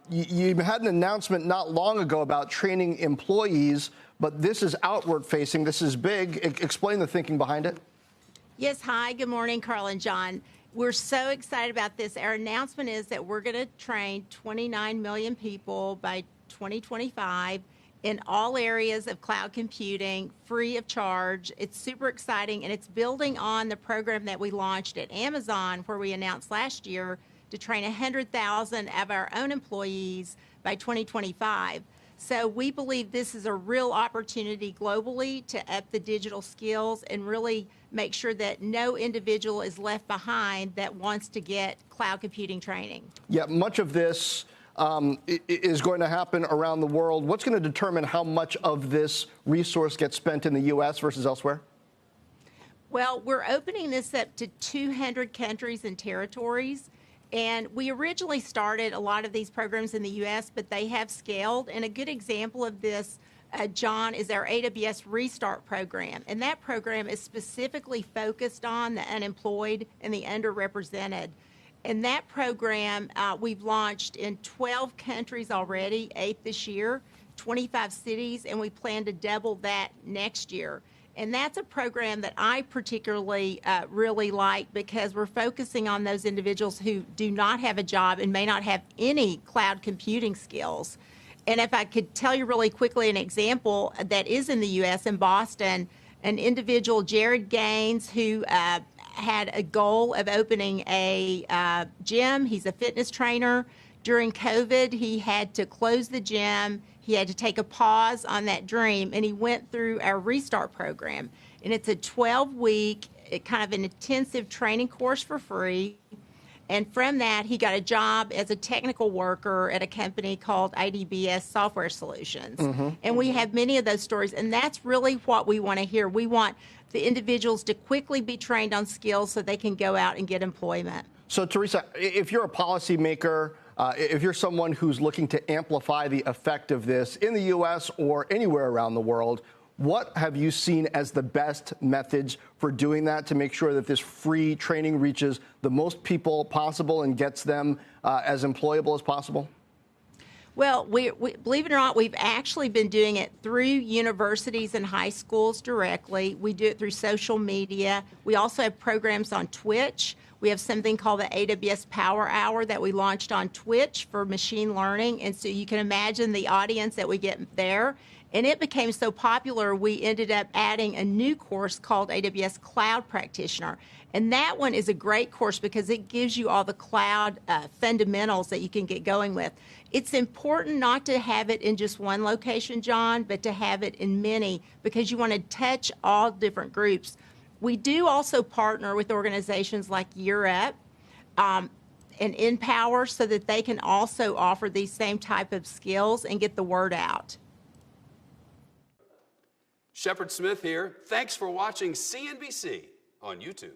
You had an announcement not long ago about training employees, but this is outward facing. This is big. Explain the thinking behind it. Yes, hi, good morning, Carl and John. We're so excited about this. Our announcement is that we're going to train 29 million people by 2025 in all areas of cloud computing, free of charge. It's super exciting, and it's building on the program that we launched at Amazon, where we announced last year to train 100,000 of our own employees by 2025. So we believe this is a real opportunity globally to up the digital skills and really make sure that no individual is left behind that wants to get cloud computing training. Yeah, much of this is going to happen around the world. What's going to determine how much of this resource gets spent in the U.S. versus elsewhere? Well, we're opening this up to 200 countries and territories. And we originally started a lot of these programs in the U.S., but they have scaled. And a good example of this, John, is our AWS Restart program. And that program is specifically focused on the unemployed and the underrepresented. And that program we've launched in 12 countries already, 8 this year, 25 cities, and we plan to double that next year. And that's a program that I particularly really like, because we're focusing on those individuals who do not have a job and may not have any cloud computing skills. And if I could tell you really quickly an example that is in the U.S., in Boston, an individual, Jared Gaines, who had a goal of opening a gym. He's a fitness trainer. During COVID, he had to close the gym. He had to take a pause on that dream, and he went through our Restart program. And it's a 12-week, kind of an intensive training course for free. And from that, he got a job as a technical worker at a company called IDBS Software Solutions. And we have many of those stories, and that's really what we want to hear. We want the individuals to quickly be trained on skills so they can go out and get employment. So, Teresa, if you're a policymaker, if you're someone who's looking to amplify the effect of this in the U.S. or anywhere around the world, what have you seen as the best methods for doing that to make sure that this free training reaches the most people possible and gets them as employable as possible? Well, we believe it or not, we've actually been doing it through universities and high schools directly. We do it through social media. We also have programs on Twitch. We have something called the AWS Power Hour that we launched on Twitch for machine learning. And so you can imagine the audience that we get there. And it became so popular, we ended up adding a new course called AWS Cloud Practitioner. And that one is a great course because it gives you all the cloud fundamentals that you can get going with. It's important not to have it in just one location, John, but to have it in many, because you want to touch all different groups. We do also partner with organizations like Europe and Empower so that they can also offer these same type of skills and get the word out. Shepard Smith here. Thanks for watching CNBC on YouTube.